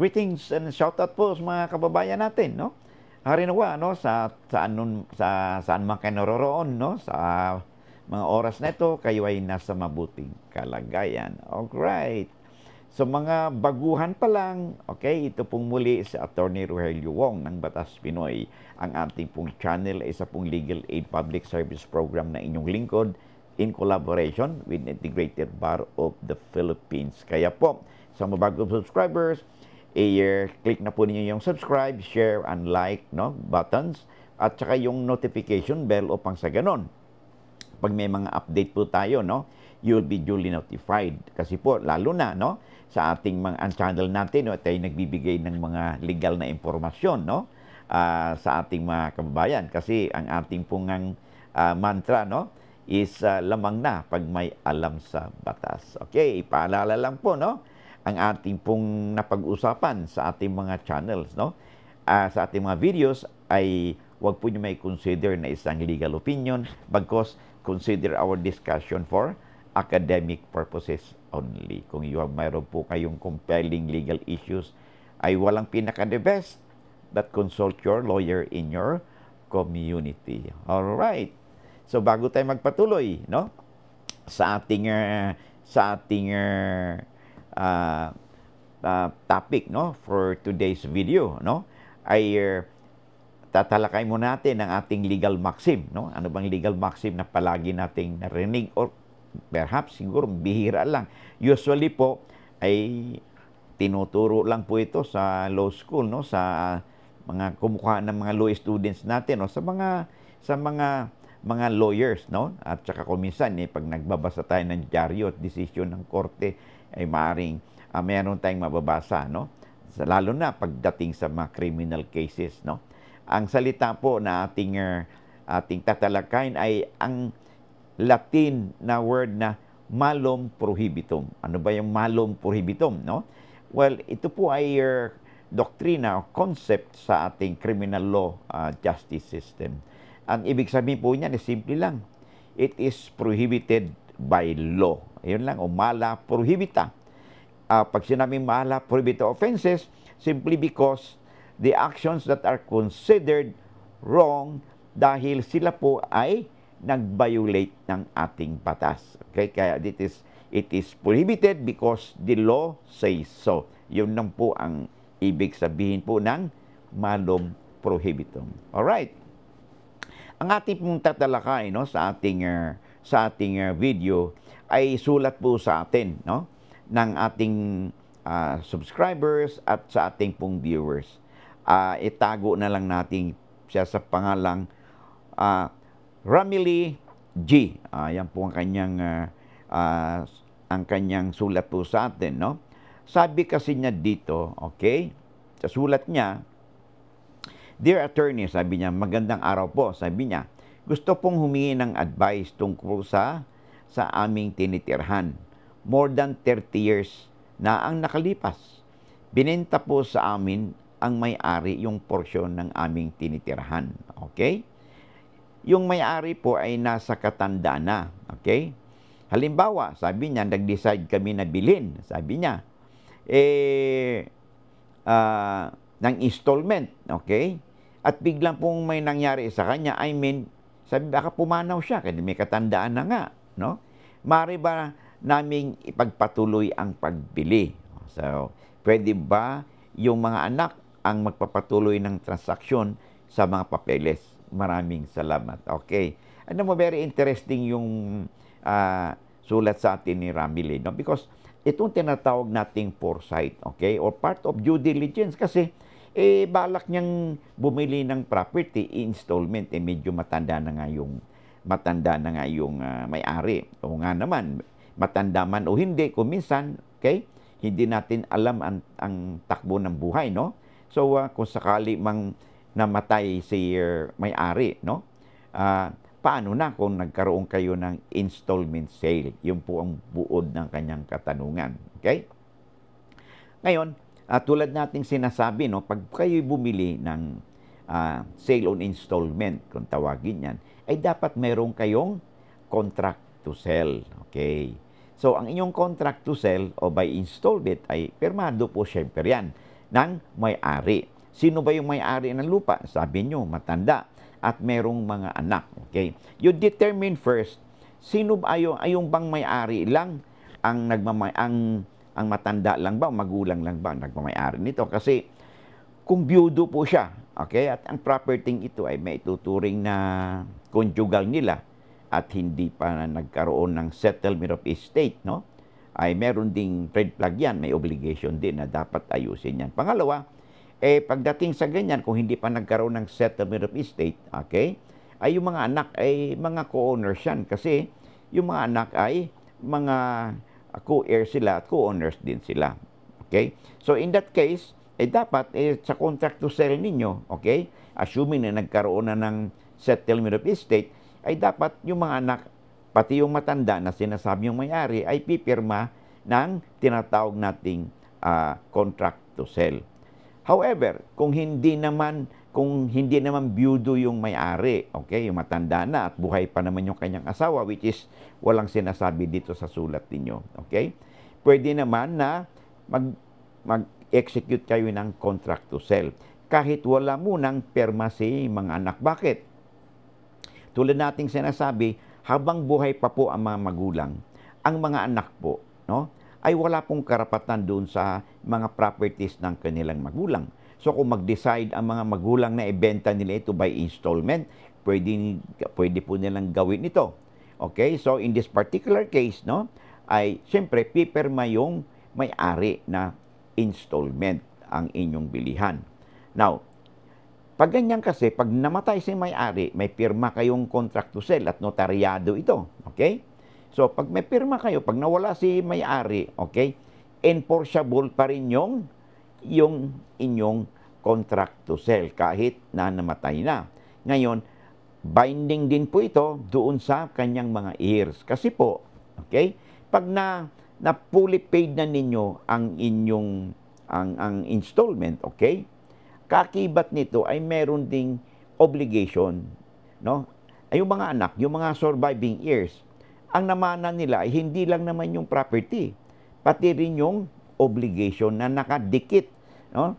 Greetings and shoutout po sa mga kababayan natin, no? Harinawa, no, saan man kayo naroroon, no? Sa mga oras na ito, kayo ay nasa mabuting kalagayan. Alright. So mga baguhan pa lang, okay, ito pong muli si Attorney Rogelio Wong ng Batas Pinoy. Ang ating pong channel ay isa pong legal aid public service program na inyong lingkod in collaboration with Integrated Bar of the Philippines. Kaya po, sa mga bagong subscribers, click na po ninyo yung subscribe, share, and like, no, buttons, at saka yung notification bell upang sa ganon, pag may mga update po tayo, no, you'll be duly notified. Kasi po, lalo na, no, sa ating mga channel natin, no, tayo nagbibigay ng mga legal na impormasyon, no, sa ating mga kababayan. Kasi ang ating pong mantra, no, is lamang na pag may alam sa batas. Okay, paalala lang po, no, ang ating pong napag-usapan sa ating mga channels, no? Sa ating mga videos ay huwag po nyo may consider na isang legal opinion, bagkus consider our discussion for academic purposes only. Kung mayroon po kayong compelling legal issues, ay walang pinaka-the best, but consult your lawyer in your community. Alright. So bago tayo magpatuloy, no? Sa ating topic, no, for today's video, no, ay tatalakay muna natin ang ating legal maxim, no. Ano bang legal maxim na palagi nating narinig or perhaps siguro bihira lang. Usually po ay tinuturo lang po ito sa law school, no, sa mga kumukuha ng mga law students natin, no, sa mga lawyers, no, at saka kuminsan pag nagbabasa tayo ng dyaryo at desisyon ng korte ay maaaring meron tayong mababasa, no? Lalo na pagdating sa mga criminal cases, no? Ang salita po na ating tatalakayin ay ang Latin na word na malum prohibitum. Ano ba yung malum prohibitum, no? Well, ito po ay doktrina o concept sa ating criminal law justice system. Ang ibig sabihin po niyan is simple lang. It is prohibited by law. Ayun lang, o mala prohibita. Pag sinabing mala prohibita offenses, simply because the actions that are considered wrong dahil sila po ay nag-violate ng ating batas. Okay? Kaya it is prohibited because the law says so. Yun lang po ang ibig sabihin po ng malum prohibitum. Alright. Ang ating pong tatalakay, no, sa ating video ay sulat po sa atin, no, ng ating subscribers at sa ating pong viewers. Itago na lang natin siya sa pangalang Ramily G. Yan po ang kanyang sulat po sa atin, no. Sabi kasi niya dito, okay, sa sulat niya, Dear Attorney, sabi niya, magandang araw po, sabi niya, gusto pong humingi ng advice tungkol sa aming tinitirhan. More than 30 years na ang nakalipas. Binenta po sa amin ang may-ari yung porsyon ng aming tinitirhan. Okay? Yung may-ari po ay nasa katanda na. Okay? Halimbawa, sabi niya, nag-decide kami na bilhin. Sabi niya, ng installment. Okay? At biglang pong may nangyari sa kanya, sabi baka pumanaw siya, kasi may katandaan na nga. No? Mari ba naming ipagpatuloy ang pagbili? So, pwede ba yung mga anak ang magpapatuloy ng transaksyon sa mga papeles? Maraming salamat. Okay. Ano mo, very interesting yung sulat sa atin ni Ramily, no? Because itong tinatawag nating foresight, okay? Or part of due diligence kasi balak niyang bumili ng property installment, medyo matanda na nga yung may-ari. O nga naman, matanda man o hindi, kuminsan, okay, hindi natin alam ang takbo ng buhay, no? So, kung sakali mang namatay si may-ari, no? Paano na kung nagkaroon kayo ng installment sale? Yun po ang buod ng kanyang katanungan, okay? Ngayon, tulad nating sinasabi, no, pag kayo bumili ng sale on installment, kung tawagin yan, ay dapat mayroon kayong contract to sell. Okay. So, ang inyong contract to sell o by installment ay pirmado po syempre yan ng may-ari. Sino ba yung may-ari ng lupa? Sabi nyo, matanda at merong mga anak. Okay? You determine first, sino ba yung bang may-ari lang ang matanda lang ba, magulang lang ba nagmamay-ari nito? Kasi kung byudo po siya, okay, at ang property ito ay may tuturing na conjugal nila at hindi pa nagkaroon ng settlement of estate, no? Ay meron ding red flag yan, may obligation din na dapat ayusin yan. Pangalawa, pagdating sa ganyan, kung hindi pa nagkaroon ng settlement of estate, okay, ay yung mga anak ay mga co-owners yan kasi yung mga anak ay mga co-heirs sila at co-owners din sila. Okay? So in that case, dapat sa contract to sell ninyo, okay, assuming na nagkaroon na ng settlement of estate, ay dapat yung mga anak, pati yung matanda na sinasabi yung may-ari, ay pipirma ng tinatawag nating contract to sell. However, kung hindi naman byudo yung may-ari, okay, yung matanda na at buhay pa naman yung kanyang asawa, which is walang sinasabi dito sa sulat ninyo, okay? Pwede naman na mag-execute kayo ng contract to sell kahit wala munang perma si mga anak. Bakit? Tulad nating sinasabi, habang buhay pa po ang mga magulang, ang mga anak po, no, ay wala pong karapatan doon sa mga properties ng kanilang magulang. So kung mag-decide ang mga magulang na ibenta nila ito by installment, pwede po nilang gawin ito. Okay? So in this particular case, no, ay siyempre pipirma yung may-ari na installment ang inyong bilihan. Now, pag ganyan kasi, pag namatay si may-ari, may pirma kayong contract to sell at notaryado ito. Okay? So, pag may pirma kayo, pag nawala si may-ari, okay, enforceable pa rin yung inyong contract to sell kahit na namatay na. Ngayon, binding din po ito doon sa kanyang mga heirs. Kasi po, okay, pag na fully paid na ninyo ang inyong ang installment, okay, kakibat nito ay meron ding obligation, no? Ay yung mga anak, yung mga surviving heirs, ang namana nila ay hindi lang naman yung property, pati rin yung obligation na nakadikit, no?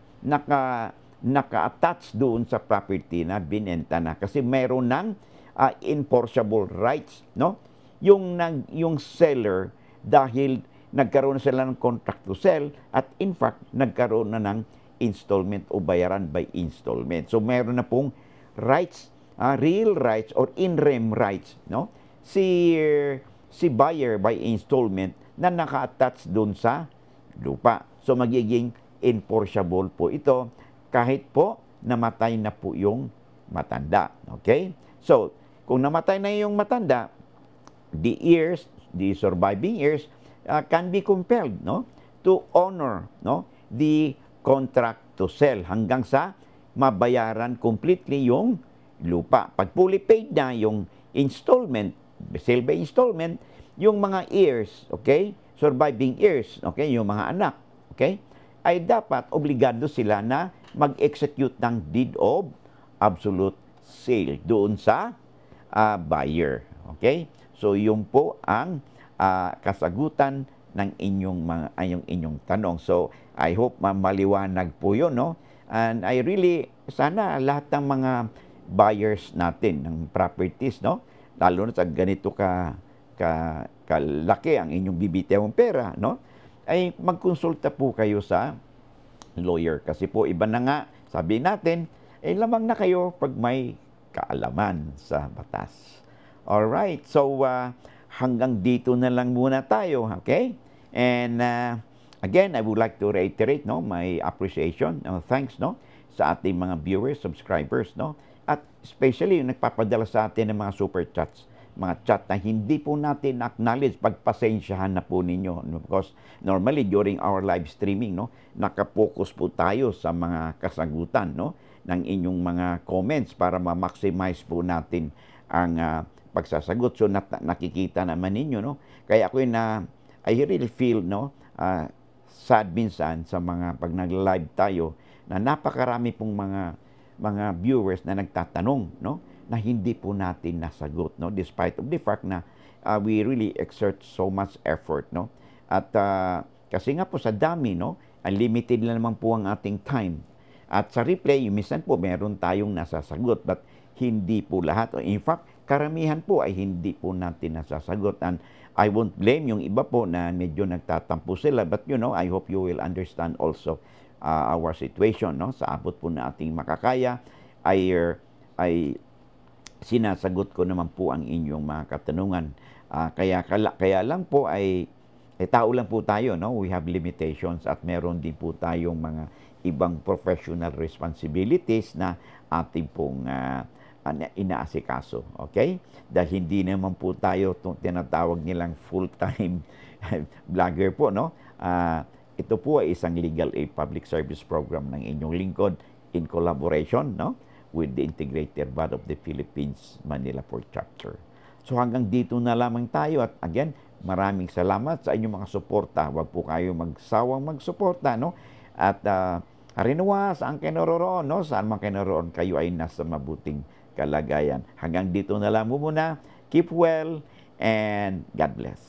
Naka-attach doon sa property na binenta na kasi meron ng enforceable rights, no? Yung seller, dahil nagkaroon sila ng contract to sell at in fact nagkaroon na ng installment o bayaran by installment. So meron na pong rights, real rights or in rem rights, no? Si buyer by installment na naka-attach doon sa lupa. So magiging enforceable po ito kahit po namatay na po yung matanda. Okay? So, kung namatay na yung matanda, the surviving heirs can be compelled, no, to honor, no, the contract to sell hanggang sa mabayaran completely yung lupa. Pag fully paid na yung installment, sale by installment, yung mga heirs, okay, surviving heirs, okay, yung mga anak, okay, ay dapat obligado sila na mag-execute ng deed of absolute sale doon sa buyer, okay? So yun po ang kasagutan ng inyong tanong. So I hope maliwanag po yun, no? And I really, sana lahat ng mga buyers natin ng properties, no, lalo na sa ganito kalaki ang inyong bibitawang pera, no, ay magkonsulta po kayo sa lawyer. Kasi po iba na nga, sabi natin, lamang na kayo pag may kaalaman sa batas. Alright, so hanggang dito na lang muna tayo, okay? And again, I would like to reiterate, no, my appreciation, thanks, no, sa ating mga viewers, subscribers, no, at especially yung nagpapadala sa atin ng mga super chats, mga chat na hindi po natin acknowledge, pagpasensyahan na po ninyo. Because normally during our live streaming, no, nakapokus po tayo sa mga kasagutan, no, ng inyong mga comments para ma-maximize po natin ang pagsasagot. So nakikita naman ninyo, no, kaya ako I really feel, no, sad minsan sa mga pag nag-live tayo na napakarami pong mga viewers na nagtatanong, no, na hindi po natin nasagot, no, despite of the fact na we really exert so much effort, no, at kasi nga po sa dami, no, limited na naman po ang ating time. At sa replay, minsan po meron tayong nasasagot, but hindi po lahat. In fact, karamihan po ay hindi po natin nasasagot. And I won't blame yung iba po na medyo nagtatampo sila. But I hope you will understand also our situation. No? Sa abot po na ating makakaya, ay sinasagot ko naman po ang inyong mga katanungan. Kaya lang po ay tao lang po tayo, no? We have limitations at meron din po tayong mga ibang professional responsibilities na ating pong inaasikaso. Okay? Dahil hindi naman po tayo tinatawag nilang full-time vlogger po, no? Ito po ay isang legal aid public service program ng inyong lingkod in collaboration, no? With the Integrated Bar of the Philippines, Manila Port Chapter. So hanggang dito na lamang tayo at again, maraming salamat sa inyong mga suporta. Huwag po kayo magsawang magsuporta, no? At harinawa saan kayo naroroon, no? Saan man kayo naroroon, kayo ay nasa mabuting kalagayan. Hanggang dito na lang muna. Keep well and God bless.